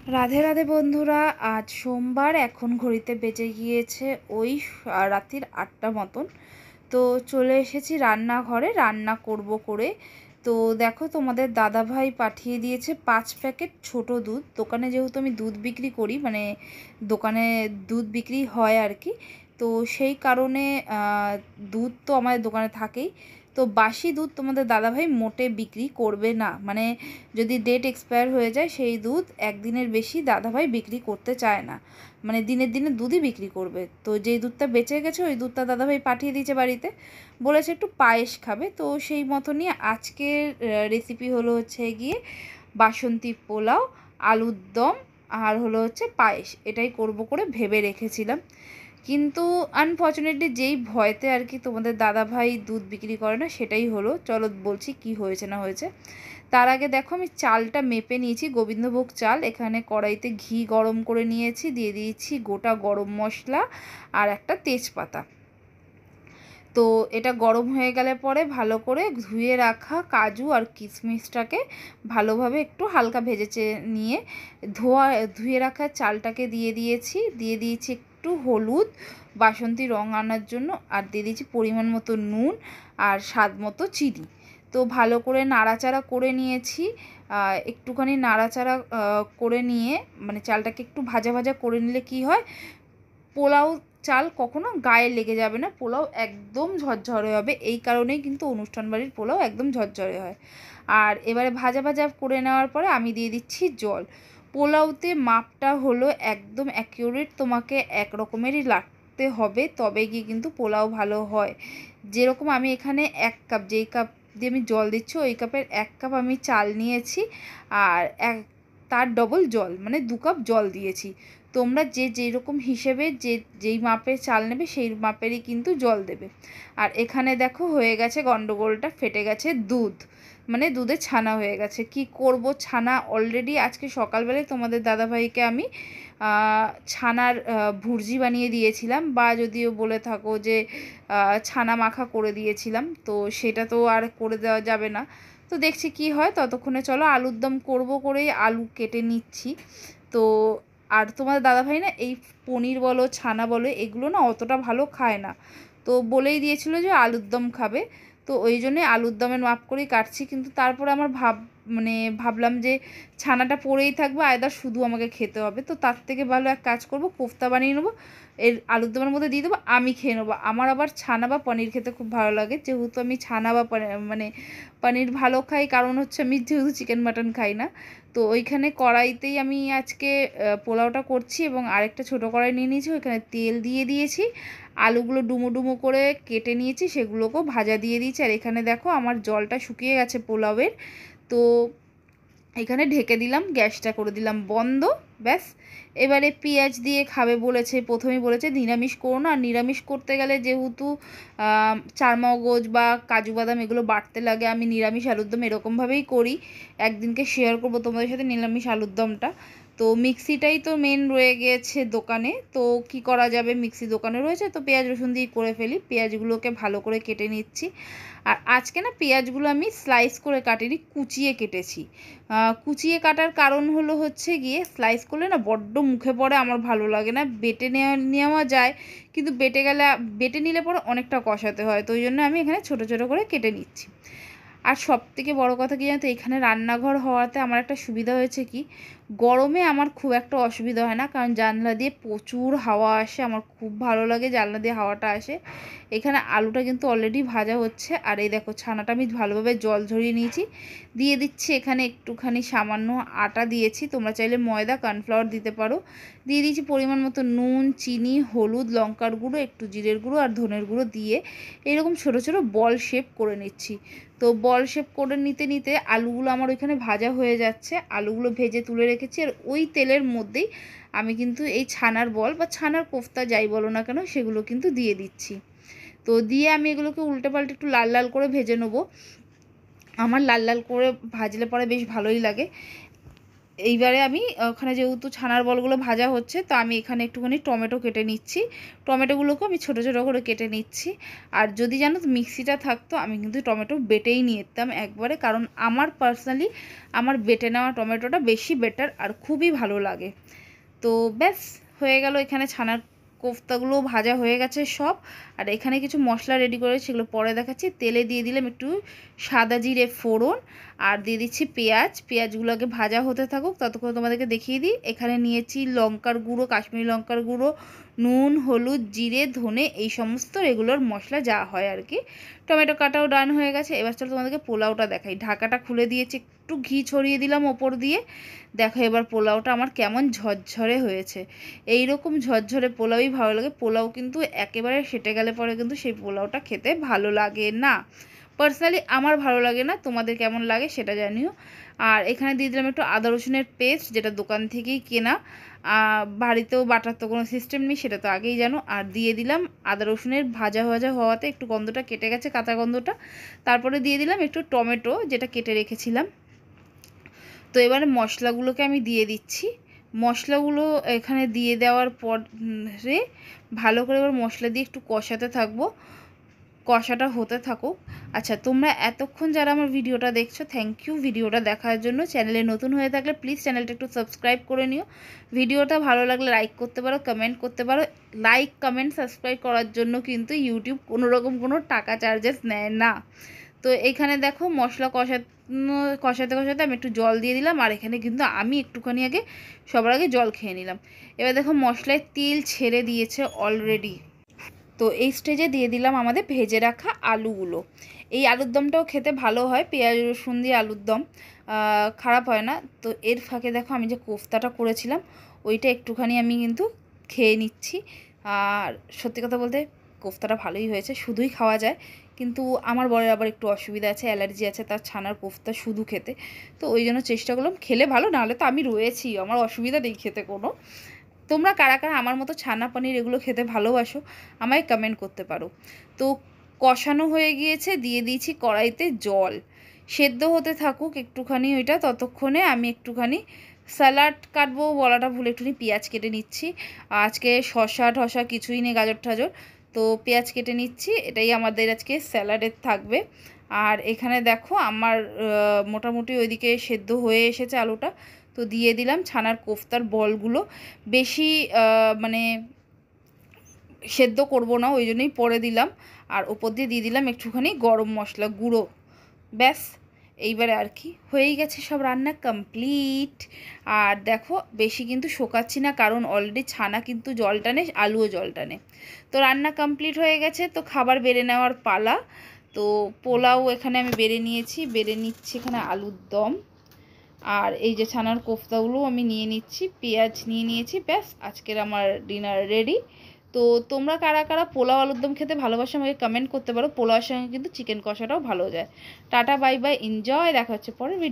রাধে রাধে বন্ধুরা, আজ সোমবার। এখন ঘড়িতে বেজে গিয়েছে ওই রাত্রির 8টা মতন। তো চলে এসেছি রান্নাঘরে, রান্না করব করে। তো দেখো, তোমাদের দাদাভাই পাঠিয়ে দিয়েছে 5 প্যাকেট ছোট দুধ। দোকানে যেহেতু আমি দুধ বিক্রি করি, মানে দোকানে দুধ বিক্রি হয় আর কি, তো সেই কারণে দুধ তো আমাদের দোকানে থাকেই। তো বাসি দুধ তোমাদের দাদাভাই মোটে বিক্রি করবে না, মানে যদি ডেট এক্সপায়ার হয়ে যায় সেই দুধ একদিনের বেশি দাদাভাই বিক্রি করতে চায় না, মানে দিনের দিনে দুধই বিক্রি করবে। তো যেই দুধটা বেঁচে গেছে ওই দুধটা দাদাভাই পাঠিয়ে দিয়েছে বাড়িতে, বলেছে একটু পায়েস খাবে। তো সেই মতো নিয়ে আজকের রেসিপি হলো হচ্ছে গিয়ে বাসন্তী পোলাও, আলুর দম, আর হলো হচ্ছে পায়েস। এটাই করব করে ভেবে রেখেছিলাম, কিন্তু আনফর্চুনেটলি যেই ভয়তে আর কি তোমাদের দাদাভাই দুধ বিক্রি করে না সেটাই হলো। চলো বলছি কি হয়েছে না হয়েছে। তার আগে দেখো, আমি চালটা মেপে নিয়েছি, গোবিন্দভোগ চাল। এখানে কড়াইতে ঘি গরম করে নিয়েছি, দিয়ে দিয়েছি গোটা গরম মশলা আর একটা তেজপাতা। তো এটা গরম হয়ে গেলে পরে ভালো করে ধুয়ে রাখা কাজু আর কিশমিশটাকে ভালোভাবে একটু হালকা ভেজে নিয়ে ধুয়ে রাখা চালটাকে দিয়ে দিয়েছি একটু হলুদ বাসন্তী রং আনার জন্য, আর দিয়ে দিয়েছি পরিমাণ মতো নুন আর স্বাদ মতো চিনি। তো ভালো করে নাড়াচাড়া করে নিয়েছি। একটুখানি নাড়াচাড়া করে নিয়ে, মানে চালটাকে একটু ভাজা ভাজা করে নিলে কি হয়, পোলাও চাল কখনো গায়ে লেগে যাবে না, পোলাও একদম ঝরঝরে হবে। এই কারণেই কিন্তু অনুষ্ঠান বাড়ির পোলাও একদম ঝরঝরে হয়। আর এবারে ভাজা ভাজা করে নেওয়ার পরে আমি দিয়ে দিচ্ছি জল। পোলাওতে মাপটা হলো একদম অ্যাকিউরেট, তোমাকে এক রকমেরই লাগতে হবে, তবে গিয়ে কিন্তু পোলাও ভালো হয়। যেরকম আমি এখানে 1 কাপ, যেই কাপ দিয়ে আমি জল দিচ্ছি ওই কাপের 1 কাপ আমি চাল নিয়েছি, আর তার ডবল জল, মানে 2 কাপ জল দিয়েছি। তোমরা যেই রকম হিসেবে যেই মাপের চাল নেবে সেই মাপেরই কিন্তু জল দেবে। আর এখানে দেখো হয়ে গেছে গন্ডগোলটা, ফেটে গেছে দুধ, মানে দুধে ছানা হয়ে গেছে। কি করব, ছানা অলরেডি আজকে সকালবেলায় তোমাদের দাদাভাইকে আমি ছানার ভুর্জি বানিয়ে দিয়েছিলাম, বা যদিও বলে থাকো যে ছানা মাখা করে দিয়েছিলাম, তো সেটা তো আর করে দেওয়া যাবে না। তো দেখছি কি হয়, ততক্ষণে চলো আলুর দম করবো করেই আলু কেটে নিচ্ছি। তো আর তোমাদের দাদাভাই না এই পনির বলো ছানা বলো এগুলো না অতটা ভালো খায় না, তো বলেই দিয়েছিল যে আলুর দম খাবে। তো ওই জন্যে আলুর দমের মাপ করেই কাটছি, কিন্তু তারপরে আমার ভাবলাম যে ছানাটা পড়েই থাকবে, আয়দার শুধু আমাকে খেতে হবে। তো তার থেকে ভালো এক কাজ করব, কোফতা বানিয়ে নেবো, এর আলুর দমের মধ্যে দিয়ে দেবো, আমি খেয়ে নেবো। আমার আবার ছানা বা পনির খেতে খুব ভালো লাগে, যেহেতু আমি ছানা বা মানে পনির ভালো খাই, কারণ হচ্ছে আমি যেহেতু চিকেন মাটন খাই না। তো ওইখানে কড়াইতেই আমি আজকে পোলাওটা করছি, এবং আরেকটা ছোটো কড়াই নিয়ে নিয়েছি, ওইখানে তেল দিয়ে দিয়েছি, আলুগুলো ডুমো ডুমো করে কেটে নিয়েছি, সেগুলোকেও ভাজা দিয়ে দিয়েছি। আর এখানে দেখো আমার জলটা শুকিয়ে গেছে পোলাওয়ের। তো এখানে ঢেকে দিলাম, গ্যাসটা করে দিলাম বন্ধ, ব্যাস। এবারে পেঁয়াজ দিয়ে খাবে বলেছে, প্রথমেই বলেছে নিরামিষ করো না। নিরামিষ করতে গেলে যেহেতু চারমগজ বা কাজু বাদাম এগুলো বাটতে লাগে, আমি নিরামিষ আলুর দম এরকমভাবেই করি। একদিনকে শেয়ার করবো তোমাদের সাথে নিরামিষ আলুর দমটা। তো মিক্সিটাই তো মেন রয়ে গিয়েছে দোকানে, তো কি করা যাবে, মিক্সি দোকানে রয়েছে, তো পেঁয়াজ রসুন দিয়ে করে ফেলি। পেঁয়াজগুলোকে ভালো করে কেটে নিচ্ছি। আর আজকে না পেঁয়াজগুলো আমি স্লাইস করে কাটিনি, কুচিয়ে কেটেছি। কুচিয়ে কাটার কারণ হলো হচ্ছে গিয়ে, স্লাইস করলে না বড্ড মুখে পড়ে, আমার ভালো লাগে না। বেটে নেওয়া যায়, কিন্তু বেটে নিলে পরে অনেকটা কষাতে হয়, তো ওই জন্য আমি এখানে ছোটো ছোটো করে কেটে নিচ্ছি। আর সবথেকে বড় কথা কি জানো তো, এখানে রান্নাঘর হওয়াতে আমার একটা সুবিধা হয়েছে কি, গরমে আমার খুব একটা অসুবিধা হয় না, কারণ জানলা দিয়ে প্রচুর হাওয়া আসে, আমার খুব ভালো লাগে জানলা দিয়ে হাওয়াটা আসে। এখানে আলুটা কিন্তু অলরেডি ভাজা হচ্ছে, আর এই দেখো ছানাটা আমি ভালোভাবে জল ঝরিয়ে নিয়েছি, দিয়ে দিচ্ছি এখানে একটুখানি সামান্য আটা দিয়েছি, তোমরা চাইলে ময়দা কর্নফ্লাওয়ার দিতে পারো। দিয়ে দিয়েছি পরিমাণ মতো নুন, চিনি, হলুদ, লঙ্কার গুঁড়ো, একটু জিরের গুঁড়ো আর ধনের গুঁড়ো দিয়ে এরকম ছোটো ছোটো বল শেপ করে নিচ্ছি। তো বল শেপ করে নিতে নিতে আলুগুলো আমার ওইখানে ভাজা হয়ে যাচ্ছে, আলুগুলো ভেজে তুলে রেখেছি, আর ওই তেলের মধ্যেই আমি কিন্তু এই ছানার বল বা ছানার কোফতা যাই বলো না কেন সেগুলো কিন্তু দিয়ে দিচ্ছি। তো দিয়ে আমি এগুলোকে উল্টে পাল্টে একটু লাল লাল করে ভেজে নেবো। আমার লাল লাল করে ভাজলে পরে বেশ ভালোই লাগে। এইবারে আমি ওখানে যেহেতু ছানার বলগুলো ভাজা হচ্ছে, তো আমি এখানে একটুখানি টমেটো কেটে নিচ্ছি। টমেটোগুলোকে আমি ছোটো ছোটো করে কেটে নিচ্ছি। আর যদি জানো তো মিক্সিটা থাকতো, আমি কিন্তু টমেটো বেটেই নিয়ে যেতাম একবারে, কারণ আমার পার্সোনালি আমার বেটে নেওয়া টমেটোটা বেশি বেটার আর খুবই ভালো লাগে। তো ব্যাস হয়ে গেল, এখানে ছানার কোফতাগুলো ভাজা হয়ে গেছে সব। আর এখানে কিছু মশলা রেডি করে সেগুলো পরে দেখাচ্ছি। তেলে দিয়ে দিলাম একটু সাদা জিরে ফোড়ন, আর দিয়ে দিচ্ছি পেঁয়াজ। পেঁয়াজগুলোকে ভাজা হতে থাকুক, ততক্ষণ তোমাদেরকে দেখিয়ে দিই। এখানে নিয়েছি লঙ্কার গুঁড়ো, কাশ্মীরি লঙ্কার গুঁড়ো, নুন, হলুদ, জিরে, ধনে, এই সমস্ত রেগুলার মশলা যা হয় আর কি। টমেটো কাটাও ডান হয়ে গেছে। এবার চলো তোমাদেরকে পোলাওটা দেখাই। ঢাকাটা খুলে দিয়েছি, একটু ঘি ছড়িয়ে দিলাম ওপর দিয়ে। দেখো এবার পোলাওটা আমার কেমন ঝরঝরে হয়েছে। এই রকম ঝরঝরে পোলাওই ভালো লাগে। পোলাও কিন্তু একেবারে সেটে গেলে পরে কিন্তু সেই পোলাওটা খেতে ভালো লাগে না। পার্সোনালি আমার ভালো লাগে না, তোমাদের কেমন লাগে সেটা জানিও। আর এখানে দিয়ে দিলাম একটু আদা রসুনের পেস্ট, যেটা দোকান থেকেই কেনা। বাড়িতেও বাটার তো কোনো সিস্টেম নেই, সেটা তো আগেই জানো। আর দিয়ে দিলাম আদা রসুনের ভাজা ভাজা হওয়াতে একটু গন্ধটা কেটে গেছে, কাঁচা গন্ধটা। তারপরে দিয়ে দিলাম একটু টমেটো, যেটা কেটে রেখেছিলাম। তো এবারে মশলাগুলোকে আমি দিয়ে দিচ্ছি। মশলাগুলো এখানে দিয়ে দেওয়ার পরে ভালো করে এবার মশলা দিয়ে একটু কষাতে থাকবো, কষাটা হতে থাকুক। আচ্ছা, তোমরা এতক্ষণ যারা আমার ভিডিওটা দেখছো, থ্যাংক ইউ ভিডিওটা দেখার জন্য। চ্যানেলে নতুন হয়ে থাকলে প্লিজ চ্যানেলটা একটু সাবস্ক্রাইব করে নিও। ভিডিওটা ভালো লাগলে লাইক করতে পারো, কমেন্ট করতে পারো। লাইক, কমেন্ট, সাবস্ক্রাইব করার জন্য কিন্তু ইউটিউব কোনো রকম কোনো টাকা চার্জেস নেয় না। তো এখানে দেখো মশলা কষাতে কষাতে আমি একটু জল দিয়ে দিলাম। আর এখানে কিন্তু আমি একটুখানি আগে সবার আগে জল খেয়ে নিলাম। এবার দেখো মশলায় তেল ছেড়ে দিয়েছে অলরেডি। তো এই স্টেজে দিয়ে দিলাম আমাদের ভেজে রাখা আলুগুলো। এই আলুর দমটাও খেতে ভালো হয়, পেঁয়াজ রসুন দিয়ে আলুর দম, খারাপ হয় না। তো এর ফাঁকে দেখো আমি যে কোফতাটা করেছিলাম, ওইটা একটুখানি আমি কিন্তু খেয়ে নিচ্ছি। আর সত্যি কথা বলতে কোফতাটা ভালোই হয়েছে, শুধুই খাওয়া যায়। কিন্তু আমার বরের আবার একটু অসুবিধা আছে, অ্যালার্জি আছে তার ছানার কোফতা শুধু খেতে। তো ওই জন্য চেষ্টা করলাম, খেলে ভালো, নাহলে তো আমি রয়েছি, আমার অসুবিধা নেই খেতে কোনো। তোমরা কারা কারা আমার মতো ছানা পনির এগুলো খেতে ভালোবাসো আমায় কমেন্ট করতে পারো। তো কষানো হয়ে গিয়েছে, দিয়ে দিয়েছি কড়াইতে জল, সেদ্ধ হতে থাকুক একটুখানি ওইটা। ততক্ষণে আমি একটুখানি স্যালাড কাটবো বলাটা ভুলে একটুখানি পেঁয়াজ কেটে নিচ্ছি। আজকে শসা ঠসা কিছুই নেই, গাজর ঠাজর, তো পেঁয়াজ কেটে নিচ্ছি। এটাই আমাদের আজকে স্যালাডের থাকবে। আর এখানে দেখো আমার মোটামুটি ওইদিকে সেদ্ধ হয়ে এসেছে আলুটা। তো দিয়ে দিলাম ছানার কোফতার বলগুলো। বেশি মানে সেদ্ধ করব না, ওই জন্যই পরে দিলাম। আর ওপর দিয়ে দিলাম একটুখানি গরম মশলা গুঁড়ো। ব্যাস এইবারে আর কি হয়েই গেছে, সব রান্না কমপ্লিট। আর দেখো বেশি কিন্তু শোকাচ্ছি না, কারণ অলরেডি ছানা কিন্তু জল টানে, আলুও জল টানে। তো রান্না কমপ্লিট হয়ে গেছে, তো খাবার বেড়ে নেওয়ার পালা। তো পোলাও এখানে আমি বেড়ে নিয়েছি, বেড়ে নিচ্ছি এখানে আলুর দম। আর এই যে ছানার কোফতাগুলো আমি নিয়ে নিচ্ছি, পেঁয়াজ নিয়ে নিয়েছি। ব্যাস আজকের আমার ডিনার রেডি। তো তোমরা কারা কারা পোলাও আলুর দম খেতে ভালোবাসো আমাকে কমেন্ট করতে পারো। পোলাওয়ের সঙ্গে কিন্তু চিকেন কষাটাও ভালো যায়। টাটা, বাই বাই, এনজয়, দেখা হচ্ছে পরের ভিডিও।